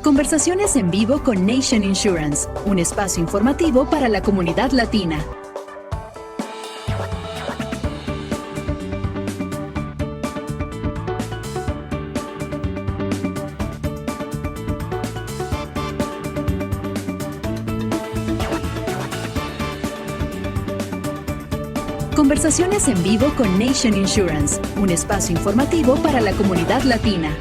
Conversaciones en vivo con Nation Insurance, un espacio informativo para la comunidad latina. Conversaciones en vivo con Nation Insurance, un espacio informativo para la comunidad latina.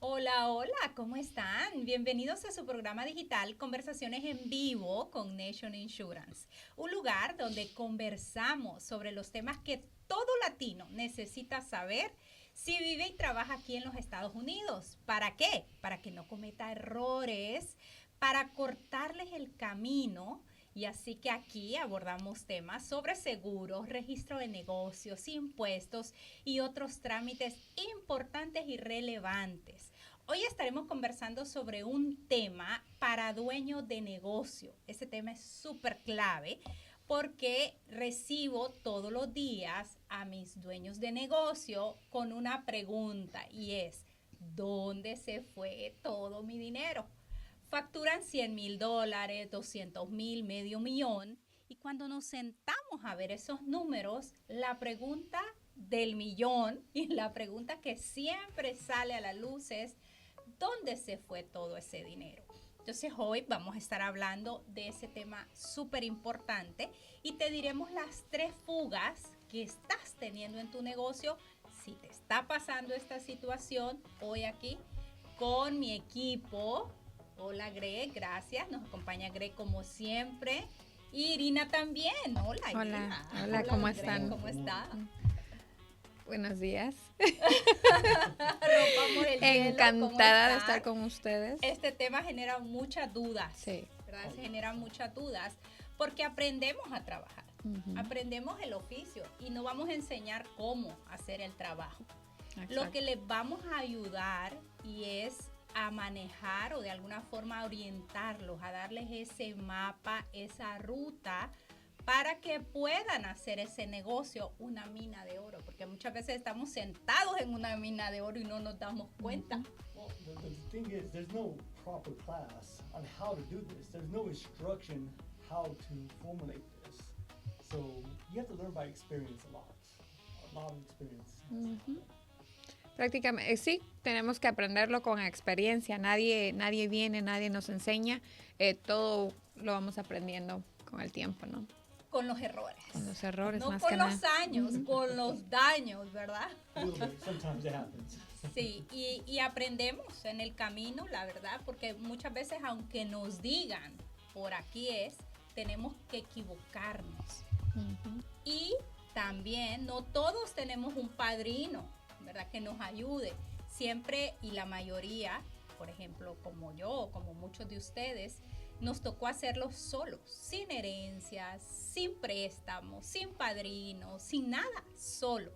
Hola, hola, ¿cómo están? Bienvenidos a su programa digital Conversaciones en Vivo con Nation Insurance, un lugar donde conversamos sobre los temas que todo latino necesita saber si vive y trabaja aquí en los Estados Unidos. ¿Para qué? Para que no cometa errores, para cortarles el camino. Y así que aquí abordamos temas sobre seguros, registro de negocios, impuestos y otros trámites importantes y relevantes. Hoy estaremos conversando sobre un tema para dueños de negocio. Ese tema es súper clave porque recibo todos los días a mis dueños de negocio con una pregunta y es, ¿dónde se fue todo mi dinero? Facturan $100,000, $200,000, $500,000 y cuando nos sentamos a ver esos números, la pregunta del millón y la pregunta que siempre sale a la luz es ¿dónde se fue todo ese dinero? Entonces hoy vamos a estar hablando de ese tema súper importante y te diremos las 3 fugas que estás teniendo en tu negocio si te está pasando esta situación hoy aquí con mi equipo. Hola Greg, gracias. Nos acompaña Greg como siempre. Y Irina también. Hola Irina. Hola, ¿cómo Greg, están? ¿cómo está? Buenos días. Rompamos el hielo. Encantada de estar con ustedes. Este tema genera muchas dudas. Sí. ¿Verdad? Se generan muchas dudas porque aprendemos a trabajar. Aprendemos el oficio y no vamos a enseñar cómo hacer el trabajo. Exacto. Lo que les vamos a ayudar y es a manejar o de alguna forma a orientarlos, a darles ese mapa, esa ruta para que puedan hacer ese negocio una mina de oro, porque muchas veces estamos sentados en una mina de oro y no nos damos cuenta. Well, the thing is, there's no proper class on how to do this. There's no instruction how to formulate this. So you have to learn by experience a lot of experience. Prácticamente, sí, tenemos que aprenderlo con experiencia. Nadie viene, nadie nos enseña. Todo lo vamos aprendiendo con el tiempo, ¿no? Con los errores. Con los errores, no más con que los nada. años, con los daños, ¿verdad? Sometimes it happens. Sí, y aprendemos en el camino, la verdad, porque muchas veces, aunque nos digan, por aquí es, tenemos que equivocarnos. Y también, no todos tenemos un padrino, ¿verdad?, que nos ayude. Siempre y la mayoría, por ejemplo, como yo, como muchos de ustedes, nos tocó hacerlo solos, sin herencias, sin préstamos, sin padrinos, sin nada, solos.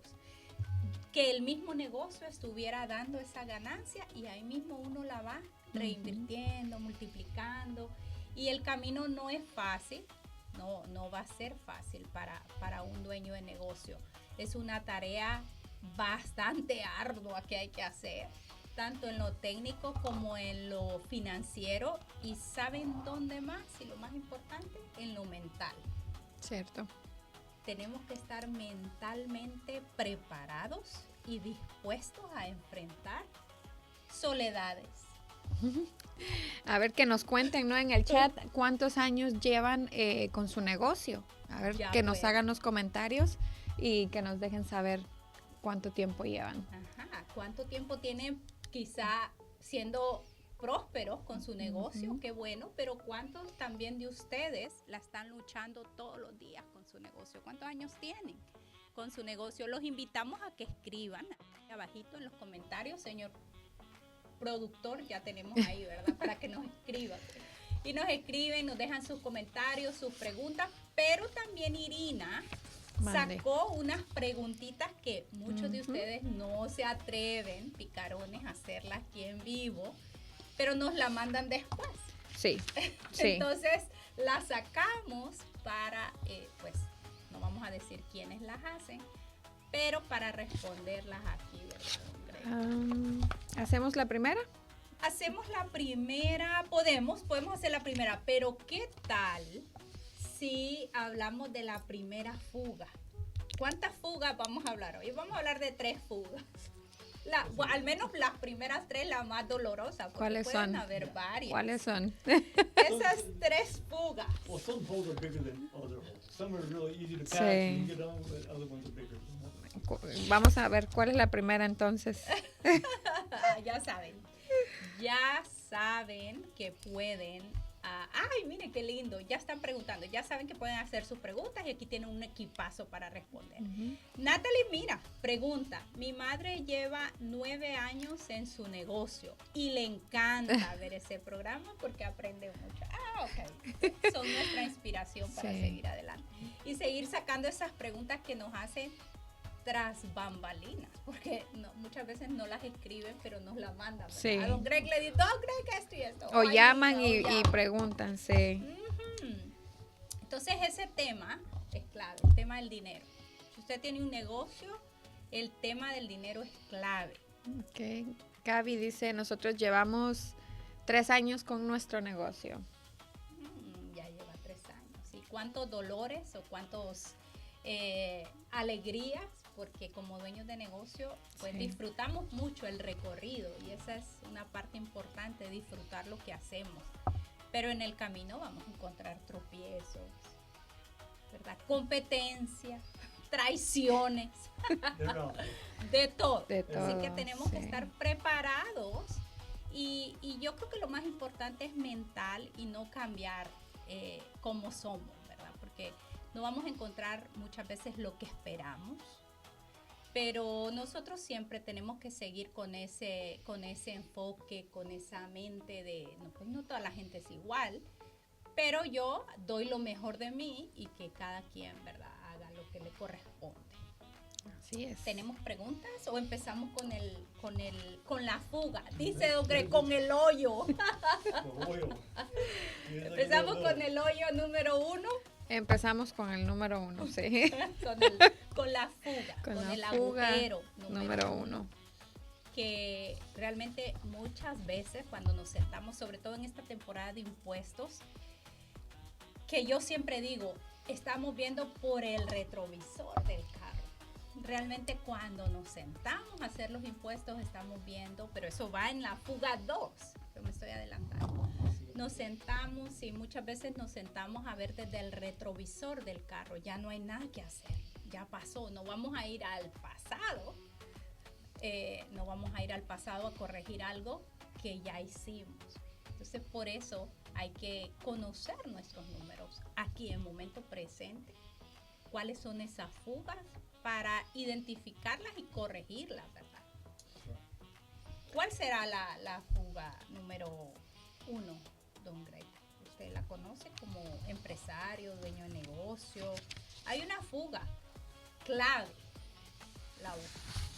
Que el mismo negocio estuviera dando esa ganancia y ahí mismo uno la va reinvirtiendo, multiplicando. Y el camino no es fácil, no va a ser fácil para un dueño de negocio. Es una tarea bastante ardua que hay que hacer, tanto en lo técnico como en lo financiero, y ¿saben dónde más? Y lo más importante, en lo mental. Cierto. Tenemos que estar mentalmente preparados y dispuestos a enfrentar soledades. A ver, que nos cuenten, ¿no? En el chat, ¿cuántos años llevan con su negocio? A ver, Ya que nos pues. hagan los comentarios y que nos dejen saber cuánto tiempo llevan. Ajá, ¿cuánto tiempo tienen quizá siendo prósperos con su negocio? Qué bueno, pero ¿cuántos también de ustedes la están luchando todos los días con su negocio? ¿Cuántos años tienen con su negocio? Los invitamos a que escriban abajito en los comentarios, señor productor, ya tenemos ahí, ¿verdad? Para que nos escriban. Y nos escriben, nos dejan sus comentarios, sus preguntas, pero también Irina sacó unas preguntitas que muchos de ustedes no se atreven, picarones, a hacerlas aquí en vivo, pero nos la mandan después. Sí. Entonces las sacamos para, pues no vamos a decir quiénes las hacen, pero para responderlas aquí, ¿verdad? ¿Hacemos la primera? Hacemos la primera, podemos hacer la primera, pero ¿qué tal si hablamos de la primera fuga? ¿Cuántas fugas vamos a hablar hoy? Vamos a hablar de 3 fugas. Al menos las primeras 3, la más dolorosa, porque ¿Cuáles pueden son? haber varias. ¿Cuáles son? Esas 3 fugas. Well, some holes are bigger than other holes. Some are really easy to pass Sí. and you get on, but other ones are bigger than others. Vamos a ver cuál es la primera entonces. Ya saben que pueden. Ay, miren qué lindo. Ya están preguntando. Ya saben que pueden hacer sus preguntas y aquí tienen un equipazo para responder. Natalie, mira, pregunta. Mi madre lleva 9 años en su negocio y le encanta ver ese programa porque aprende mucho. Ok. Son nuestra inspiración para Sí. seguir adelante. Y seguir sacando esas preguntas que nos hacen tras bambalinas, porque muchas veces no las escriben, pero nos las mandan. ¿Verdad? Sí. A don Greg le dicen, don Greg, esto y esto. O Ay, llaman mira, o y llaman. preguntan, sí. Ujú. Entonces ese tema es clave, el tema del dinero. Si usted tiene un negocio, el tema del dinero es clave. Ok. Gaby dice, nosotros llevamos 3 años con nuestro negocio. Ya lleva 3 años. ¿Y cuántos dolores o cuántos alegrías? Porque como dueños de negocio, pues Sí. disfrutamos mucho el recorrido y esa es una parte importante, disfrutar lo que hacemos. Pero en el camino vamos a encontrar tropiezos, ¿verdad? Competencia, traiciones, They're out there. de todo. De Así todo, que tenemos que sí. estar preparados y yo creo que lo más importante es mental y no cambiar como somos, ¿verdad? Porque no vamos a encontrar muchas veces lo que esperamos, pero nosotros siempre tenemos que seguir con ese enfoque, con esa mente de, no, pues no toda la gente es igual, pero yo doy lo mejor de mí y que cada quien, ¿verdad?, haga lo que le corresponde. Así es. ¿Tenemos preguntas o empezamos con la fuga? Dice don Greg, con el hoyo. The oil. Empezamos con el hoyo número 1, Empezamos con el número 1, sí. con la fuga, Con con la el fuga agujero número 1. Que realmente muchas veces cuando nos sentamos, sobre todo en esta temporada de impuestos, que yo siempre digo, estamos viendo por el retrovisor del carro. Realmente cuando nos sentamos a hacer los impuestos estamos viendo, pero eso va en la fuga 2, yo me estoy adelantando. Nos sentamos y muchas veces nos sentamos a ver desde el retrovisor del carro, ya no hay nada que hacer, ya pasó, no vamos a ir al pasado. No vamos a ir al pasado a corregir algo que ya hicimos. Entonces, por eso hay que conocer nuestros números aquí en momento presente. ¿Cuáles son esas fugas para identificarlas y corregirlas, verdad? ¿Cuál será la fuga número 1, don Greg? ¿Usted la conoce como empresario, dueño de negocio? Hay una fuga clave, la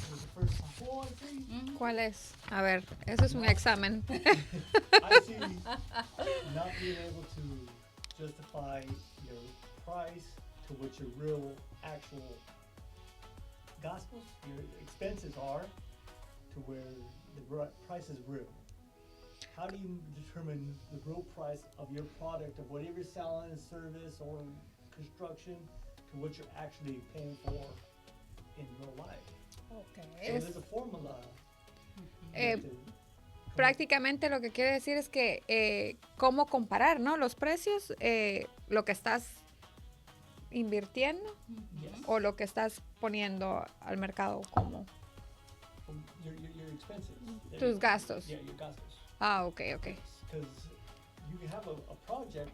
Was the first one. Oh, I see. ¿Cuál es? A ver, eso es un examen. I see not being able to justify your price to what your real actual gospels, your expenses are, to where the price is real. How do you determine the real price of your product, of whatever you're selling, service or construction, to what you're actually paying for in real life? So there's a formula. Eh, to- Prácticamente lo que quiere decir es que cómo comparar, ¿no? Los precios, lo que estás invirtiendo Yes. o lo que estás poniendo al mercado como Your expenses. tus gastos. Yeah, your gastos. Ah, ok. Because you can have a project,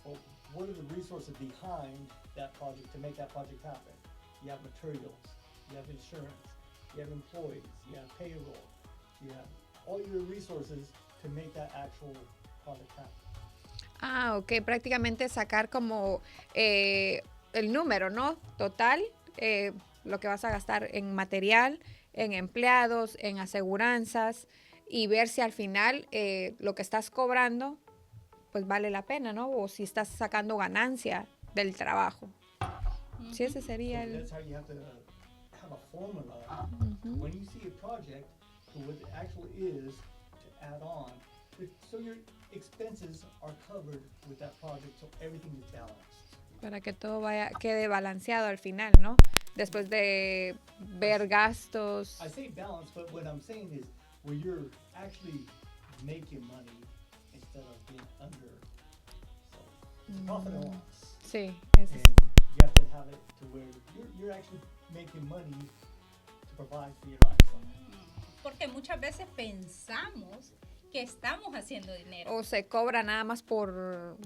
well, what are the resources behind that project to make that project happen? You have materials, you have insurance, you have employees, you have payroll, you have all your resources to make that actual project happen. Ah, ok. Prácticamente sacar como el número, ¿no? Total, lo que vas a gastar en material, en empleados, en aseguranzas y ver si al final lo que estás cobrando pues vale la pena, ¿no? O si estás sacando ganancia del trabajo. Sí, ese sería So el... that's how you have to have a formula. When you see a project, So what it actually is to add on, so your expenses are covered with that project, so everything is balanced. Para que todo quede balanceado al final, ¿no? Después de ver gastos. I say balance, but what I'm saying is where you're actually making money instead of being under. So it's profit and loss. Sí, And you have to have it to where you're actually making money to provide for your lifestyle. Porque muchas veces pensamos que estamos haciendo dinero. o se cobra nada más por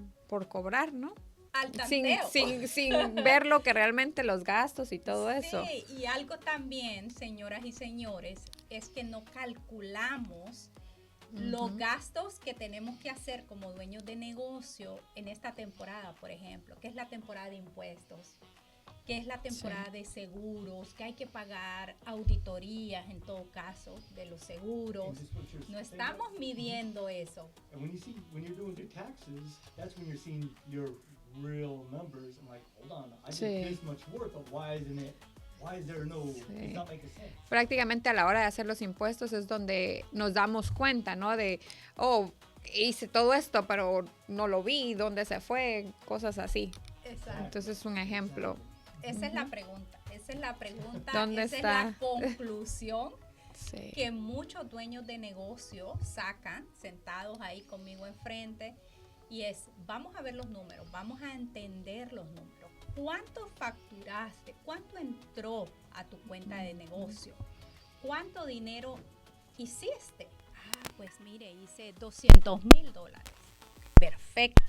cobrar, ¿no? Al Sin, tanteo. sin ver lo que realmente los gastos y todo eso. Sí, y algo también, señoras y señores, es que no calculamos los gastos que tenemos que hacer como dueños de negocio en esta temporada, por ejemplo, que es la temporada de impuestos, que es la temporada de seguros, que hay que pagar auditorías en todo caso de los seguros. And just what you're No saying, estamos midiendo eso. And when you're doing good taxes, that's when you're seeing your real numbers. I'm like, hold on, I Sí. did this much work, but why is there no, it's not making sense. Prácticamente a la hora de hacer los impuestos es donde nos damos cuenta, ¿no? De, hice todo esto, pero no lo vi, ¿dónde se fue? Cosas así. Exacto. Entonces es un ejemplo. Esa es la pregunta. Esa es la pregunta. ¿Dónde esa está? es la conclusión Sí. que muchos dueños de negocio sacan sentados ahí conmigo enfrente. Y es, vamos a ver los números, vamos a entender los números. ¿Cuánto facturaste? ¿Cuánto entró a tu cuenta de negocio? ¿Cuánto dinero hiciste? Ah, pues mire, hice $200,000. Perfecto.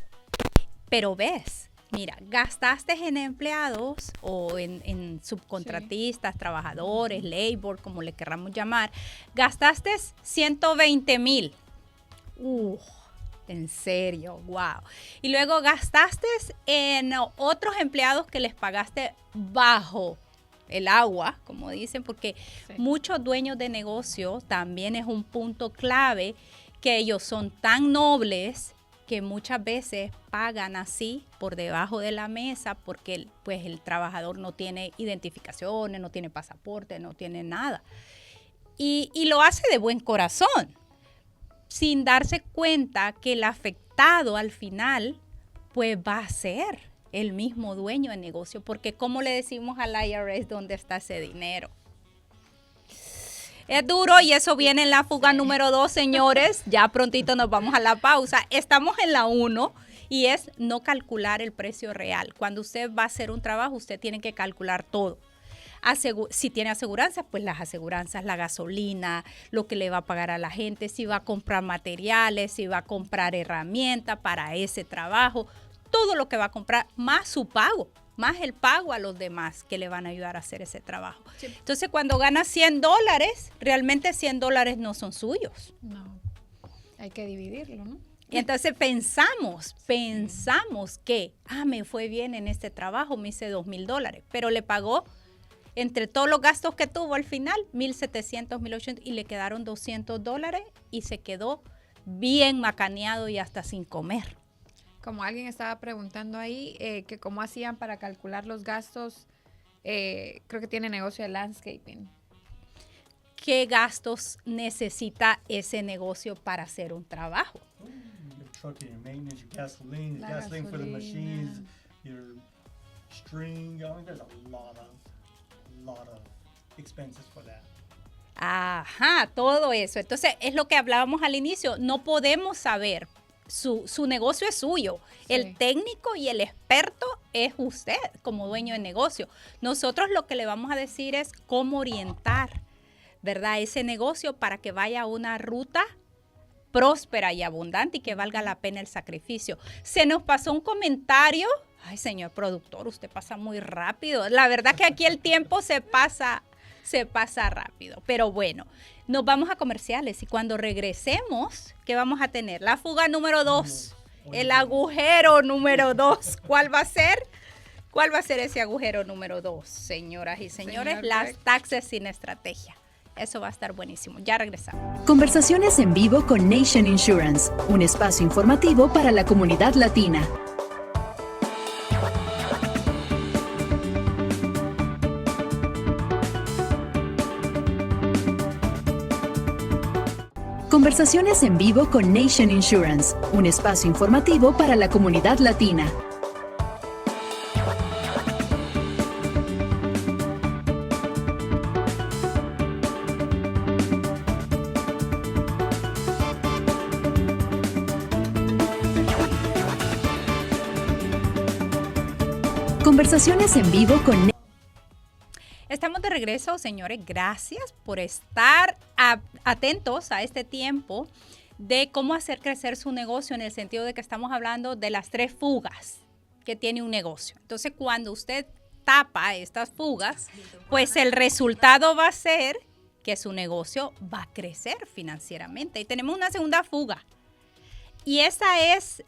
Pero ves, mira, gastaste en empleados o en subcontratistas, trabajadores, labor, como le querramos llamar. Gastaste 120,000. En serio, wow. Y luego gastaste en otros empleados que les pagaste bajo el agua, como dicen, porque Sí. muchos dueños de negocio también es un punto clave que ellos son tan nobles que muchas veces pagan así por debajo de la mesa porque pues el trabajador no tiene identificaciones, no tiene pasaporte, no tiene nada. Y lo hace de buen corazón, sin darse cuenta que el afectado al final pues va a ser el mismo dueño de negocio, porque como le decimos al IRS dónde está ese dinero. Es duro y eso viene en la fuga número 2, señores. Ya prontito nos vamos a la pausa. Estamos en la 1 y es no calcular el precio real. Cuando usted va a hacer un trabajo, usted tiene que calcular todo. Si tiene aseguranzas, pues las aseguranzas, la gasolina, lo que le va a pagar a la gente, si va a comprar materiales, si va a comprar herramientas para ese trabajo, todo lo que va a comprar, más su pago, más el pago a los demás que le van a ayudar a hacer ese trabajo. Sí. Entonces, cuando gana $100, realmente $100 no son suyos. No, hay que dividirlo, ¿no? Y entonces pensamos que, me fue bien en este trabajo, me hice $2,000, pero le pagó entre todos los gastos que tuvo al final, $1,700, $1,800 y le quedaron $200 y se quedó bien macaneado y hasta sin comer. Como alguien estaba preguntando ahí, que cómo hacían para calcular los gastos, creo que tiene negocio de landscaping. ¿Qué gastos necesita ese negocio para hacer un trabajo? Your trucking, your maintenance, your gasoline, La gasoline for the gasolina. machines, your string. I mean, there's a lot of expenses for that. Ajá, todo eso. Entonces, es lo que hablábamos al inicio. No podemos saber. Su negocio es suyo. Sí. El técnico y el experto es usted como dueño de negocio. Nosotros lo que le vamos a decir es cómo orientar, ¿verdad? Ese negocio para que vaya a una ruta próspera y abundante y que valga la pena el sacrificio. Se nos pasó un comentario. Ay, señor productor, usted pasa muy rápido. La verdad que aquí el tiempo se pasa rápido. Pero bueno, nos vamos a comerciales y cuando regresemos, ¿qué vamos a tener? La fuga número 2, el agujero número 2. ¿Cuál va a ser? ¿Cuál va a ser ese agujero número 2, señoras y señores? Señor Las Greg. taxes sin estrategia. Eso va a estar buenísimo. Ya regresamos. Conversaciones en vivo con Nation Insurance, un espacio informativo para la comunidad latina. Conversaciones en vivo con Nation Insurance, un espacio informativo para la comunidad latina. Conversaciones en vivo con... Estamos de regreso, señores. Gracias por estar atentos a este tiempo de cómo hacer crecer su negocio, en el sentido de que estamos hablando de las 3 fugas que tiene un negocio. Entonces, cuando usted tapa estas fugas, pues el resultado va a ser que su negocio va a crecer financieramente. Y tenemos una segunda fuga. Y esa es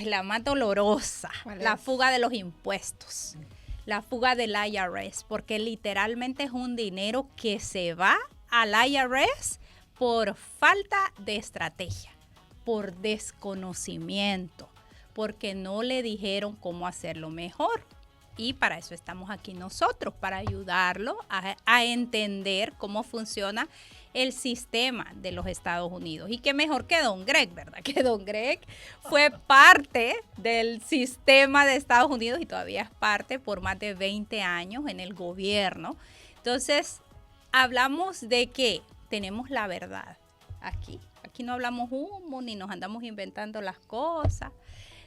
la más dolorosa, la fuga de los impuestos. La fuga del IRS, porque literalmente es un dinero que se va al IRS por falta de estrategia, por desconocimiento, porque no le dijeron cómo hacerlo mejor. Y para eso estamos aquí nosotros, para ayudarlo a entender cómo funciona el sistema de los Estados Unidos. Y qué mejor que Don Greg, ¿verdad? Que Don Greg fue parte del sistema de Estados Unidos y todavía es parte por más de 20 años en el gobierno. Entonces, hablamos de que tenemos la verdad aquí. Aquí no hablamos humo, ni nos andamos inventando las cosas,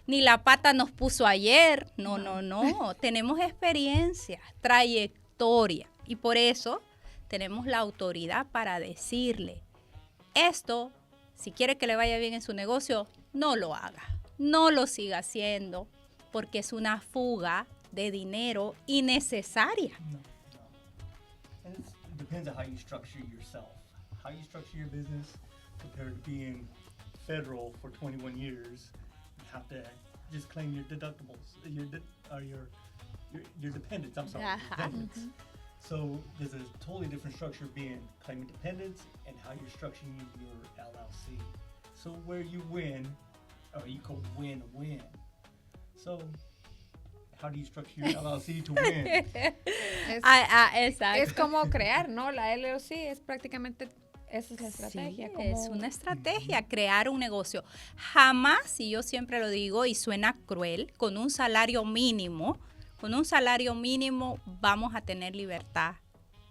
ni la pata nos puso ayer. No. Tenemos experiencia, trayectoria, y por eso tenemos la autoridad para decirle, esto, si quiere que le vaya bien en su negocio, no lo haga, no lo siga haciendo, porque es una fuga de dinero innecesaria. No. And it depends on how you structure yourself. How you structure your business compared to being federal for 21 years. You have to just claim your deductibles, your dependents, I'm sorry, dependents. So there's a totally different structure being claiming dependents and how you're structuring your LLC. So where you win, or you could win. So how do you structure your LLC to win? Exacto. Es como crear, ¿no? La LLC es prácticamente, esa es la estrategia. Sí, como... es una estrategia, crear un negocio. Jamás, y yo siempre lo digo y suena cruel, con un salario mínimo vamos a tener libertad,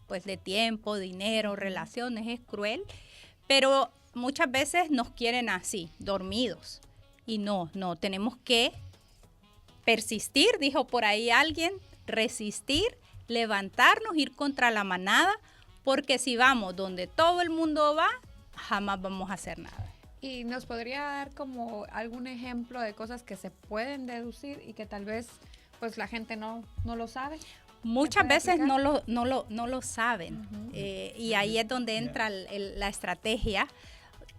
pues, de tiempo, dinero, relaciones. Es cruel, pero muchas veces nos quieren así, dormidos. Y no, tenemos que persistir, dijo por ahí alguien, resistir, levantarnos, ir contra la manada, porque si vamos donde todo el mundo va, jamás vamos a hacer nada. ¿Y nos podría dar como algún ejemplo de cosas que se pueden deducir y que tal vez pues la gente no lo sabe? Muchas veces aplicar? no lo saben. Y ahí es donde entra la estrategia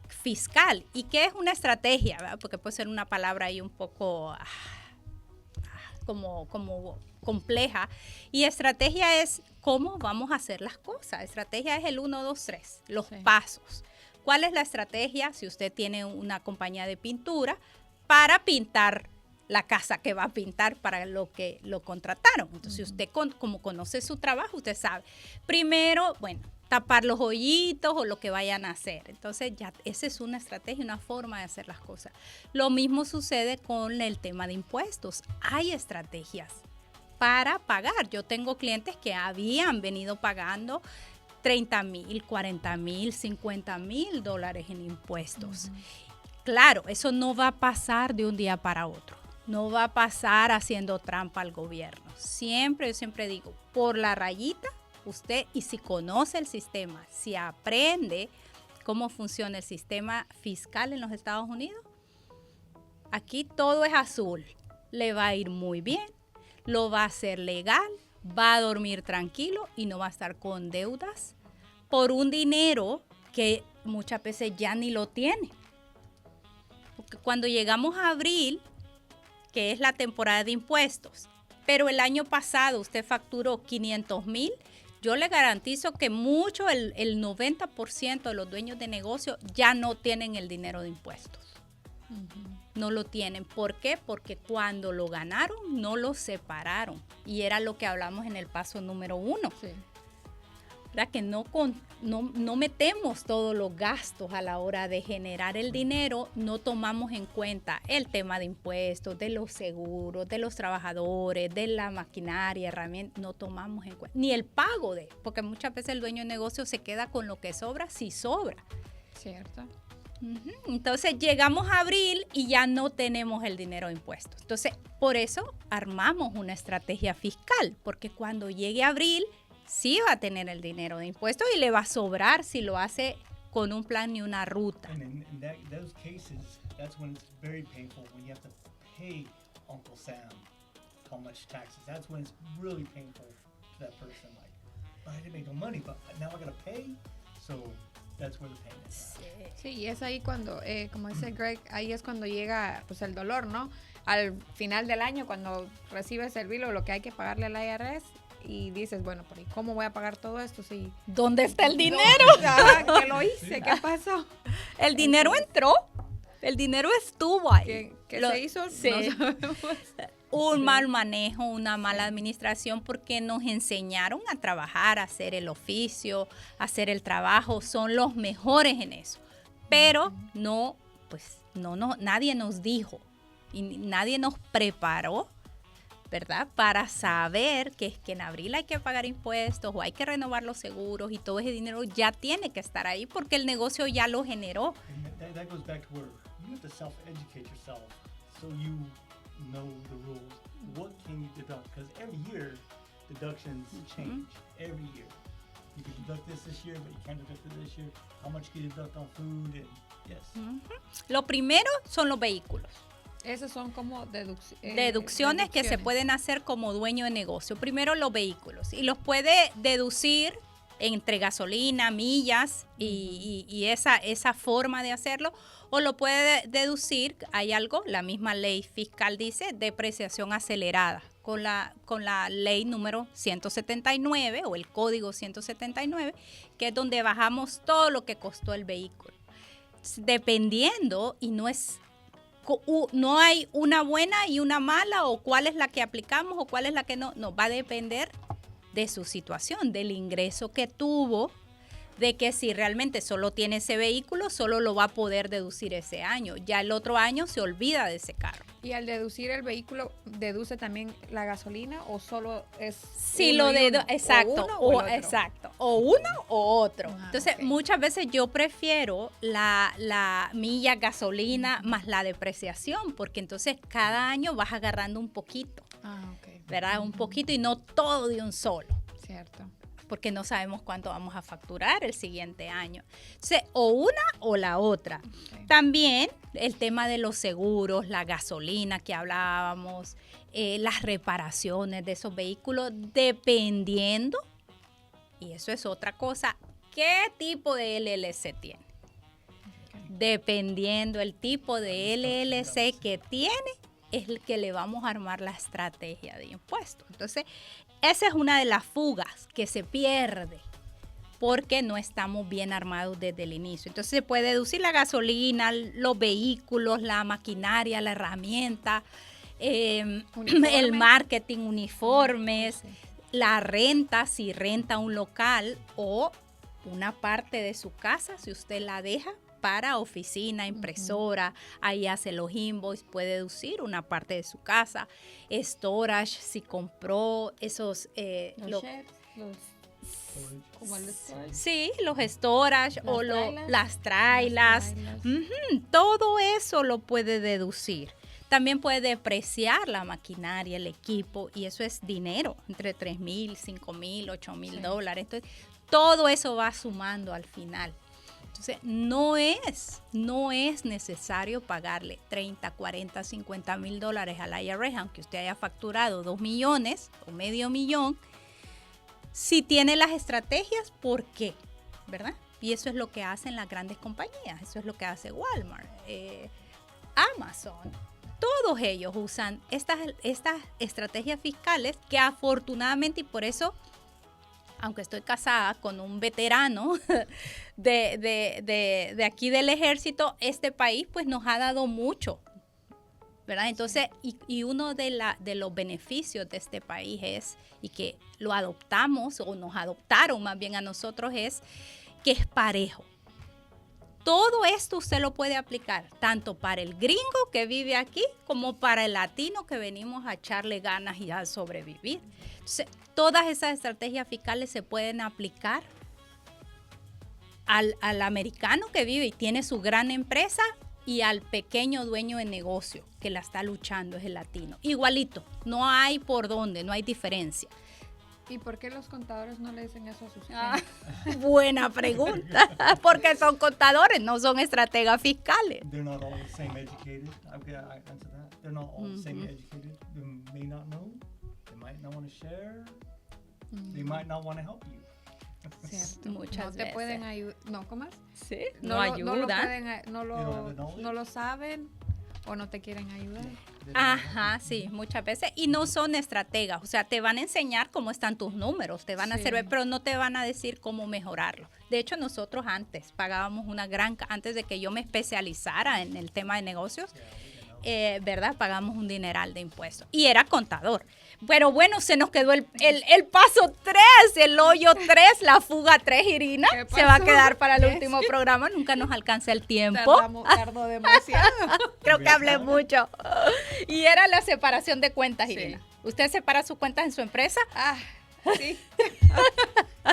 fiscal. ¿Y qué es una estrategia? ¿Verdad? Porque puede ser una palabra ahí un poco como compleja. Y estrategia es cómo vamos a hacer las cosas. Estrategia es el 1, 2, 3, los pasos. ¿Cuál es la estrategia si usted tiene una compañía de pintura para pintar la casa que va a pintar para lo que lo contrataron? Entonces, usted como conoce su trabajo, usted sabe. Primero, tapar los hoyitos o lo que vayan a hacer. Entonces, ya esa es una estrategia, una forma de hacer las cosas. Lo mismo sucede con el tema de impuestos. Hay estrategias para pagar. Yo tengo clientes que habían venido pagando $30,000, $40,000, $50,000 en impuestos. Claro, eso no va a pasar de un día para otro. No va a pasar haciendo trampa al gobierno. Yo siempre digo, por la rayita, usted, y si conoce el sistema, si aprende cómo funciona el sistema fiscal en los Estados Unidos, aquí todo es azul. Le va a ir muy bien, lo va a hacer legal, va a dormir tranquilo y no va a estar con deudas por un dinero que muchas veces ya ni lo tiene. Porque cuando llegamos a abril, que es la temporada de impuestos, pero el año pasado usted facturó 500,000, yo le garantizo que mucho, el 90% de los dueños de negocio ya no tienen el dinero de impuestos. No lo tienen. ¿Por qué? Porque cuando lo ganaron, no lo separaron. Y era lo que hablamos en el paso número 1. Sí. ¿verdad? Que no metemos todos los gastos a la hora de generar el dinero, no tomamos en cuenta el tema de impuestos, de los seguros, de los trabajadores, de la maquinaria, herramientas, no tomamos en cuenta, ni el pago porque muchas veces el dueño de negocio se queda con lo que sobra, si sobra. Cierto. Entonces llegamos a abril y ya no tenemos el dinero de impuestos. Entonces, por eso armamos una estrategia fiscal, porque cuando llegue abril, sí va a tener el dinero de impuestos y le va a sobrar si lo hace con un plan y una ruta. And in those cases, that's when it's very painful, when you have to pay Uncle Sam how much taxes. That's when it's really painful to that person. Like, I didn't make no money, but now I gotta pay. So that's where the pain is. Sí, y es ahí cuando, como dice Greg, ahí es cuando llega pues el dolor, ¿no? Al final del año, cuando recibes el bill o lo que hay que pagarle al IRS, y dices, bueno, ¿pero cómo voy a pagar todo esto si... ¿Dónde está el dinero? ¿Qué lo hice? ¿Qué pasó? El dinero entró, el dinero estuvo ahí. ¿Qué se hizo? Sí. No sabemos. Un mal manejo, una mala administración, porque nos enseñaron a trabajar, a hacer el oficio, a hacer el trabajo, son los mejores en eso. Pero nadie nos dijo y nadie nos preparó, ¿verdad? Para saber que es que en abril hay que pagar impuestos o hay que renovar los seguros y todo ese dinero ya tiene que estar ahí porque el negocio ya lo generó. And that goes back to where you have to self-educate yourself so you know the rules. What can you deduct? Because every year, deductions change. Every year. You can deduct this year, but you can't deduct it this year. How much can you deduct on food? And yes. Lo primero son los vehículos. Esos son como deducciones que se pueden hacer como dueño de negocio. Primero los vehículos y los puede deducir entre gasolina, millas y esa forma de hacerlo, o lo puede deducir, hay algo, la misma ley fiscal dice, depreciación acelerada, con la ley número 179 o el código 179, que es donde bajamos todo lo que costó el vehículo. Dependiendo, y no hay una buena y una mala, o cuál es la que aplicamos o cuál es la que no va a depender de su situación, del ingreso que tuvo, de que si realmente solo tiene ese vehículo, solo lo va a poder deducir ese año. Ya el otro año se olvida de ese carro. Y al deducir el vehículo, ¿deduce también la gasolina o solo es Sí, uno y uno? exacto, ¿O uno o el otro? exacto, o uno o otro. Ah, Entonces, ok. muchas veces yo prefiero la milla gasolina más la depreciación, porque entonces cada año vas agarrando un poquito, Ah, ok. ¿verdad? Un poquito y no todo de un solo, Cierto. porque no sabemos cuánto vamos a facturar el siguiente año. Entonces, o una o la otra. Ok. También el tema de los seguros, la gasolina que hablábamos, las reparaciones de esos vehículos, dependiendo, y eso es otra cosa, ¿qué tipo de LLC tiene? Dependiendo el tipo de LLC que tiene, es el que le vamos a armar la estrategia de impuestos. Entonces, esa es una de las fugas que se pierde porque no estamos bien armados desde el inicio. Entonces se puede deducir la gasolina, los vehículos, la maquinaria, la herramienta, el marketing, uniformes, Sí. la renta, si renta un local o una parte de su casa, si usted la deja para oficina, impresora, ahí hace los invoices, puede deducir una parte de su casa, storage, si compró esos... Los chefs, como el storage. Sí, los storage Las o trailas. las trailas. Todo eso lo puede deducir. También puede depreciar la maquinaria, el equipo, y eso es dinero, entre $3,000, $5,000, $8,000 Sí. dólares. Entonces, todo eso va sumando al final. Entonces, no es necesario pagarle 30, 40, 50 mil dólares al IRS, aunque usted haya facturado 2 millones o medio millón. Si tiene las estrategias, ¿por qué? ¿Verdad? Y eso es lo que hacen las grandes compañías, eso es lo que hace Walmart, Amazon. Todos ellos usan estas estrategias fiscales que afortunadamente, y por eso, aunque estoy casada con un veterano de aquí del ejército, este país pues nos ha dado mucho ¿verdad? Entonces, y uno de los beneficios de este país es, y que lo adoptamos o nos adoptaron más bien a nosotros, es que es parejo. Todo esto usted lo puede aplicar tanto para el gringo que vive aquí como para el latino que venimos a echarle ganas y a sobrevivir. Entonces, todas esas estrategias fiscales se pueden aplicar al americano que vive y tiene su gran empresa y al pequeño dueño de negocio que la está luchando, es el latino. Igualito, no hay por dónde, no hay diferencia. ¿Y por qué los contadores no le dicen eso a sus clientes? Buena pregunta, porque son contadores, no son estrategas fiscales. They're not all the same educated. I answer that. They're not all the same educated. They may not know. They might not want to share. They might not want to help you. Cierto. Muchas no te veces. pueden ayudar. No, ¿cómo es? Sí, No, no no lo ayudan. pueden, no They don't have the knowledge. lo saben o no te quieren ayudar. They don't Ajá, sí, muchas veces. Y no son estrategas, o sea, te van a enseñar cómo están tus números, te van a Sí. hacer ver, pero no te van a decir cómo mejorarlo. De hecho, nosotros antes pagábamos antes de que yo me especializara en el tema de negocios, ¿verdad? Pagamos un dineral de impuestos. Y era contador. Pero bueno, se nos quedó el paso 3, el hoyo 3, la fuga 3, Irina. ¿Qué Se va a pasó? quedar para el ¿Qué? último programa, nunca nos alcanza el tiempo. Tardó demasiado. Creo que hablé mucho. Y era la separación de cuentas, Sí. Irina. ¿Usted separa sus cuentas en su empresa? Ah, sí.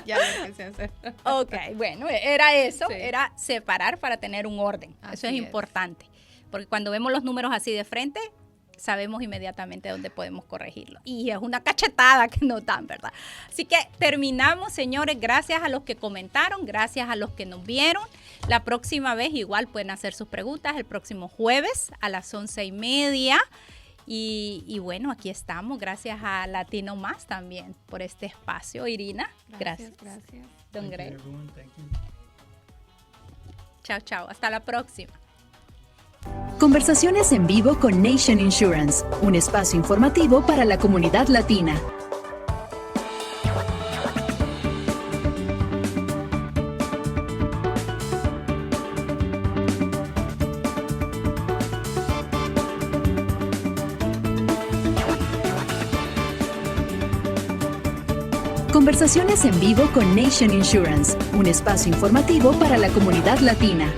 Ya lo empecé a hacer. Ok, bueno, era eso, Sí. era separar para tener un orden. Eso Así es es. importante, porque cuando vemos los números así de frente, sabemos inmediatamente dónde podemos corregirlo. Y es una cachetada que nos dan, ¿verdad? Así que terminamos, señores. Gracias a los que comentaron, gracias a los que nos vieron. La próxima vez igual pueden hacer sus preguntas el próximo jueves a las 11:30. Y bueno, aquí estamos. Gracias a Latino Más también por este espacio. Irina, gracias. Gracias. Don Thank you, Greg. everyone. Thank you. Chao, chao. Hasta la próxima. Conversaciones en vivo con Nation Insurance, un espacio informativo para la comunidad latina. Conversaciones en vivo con Nation Insurance, un espacio informativo para la comunidad latina.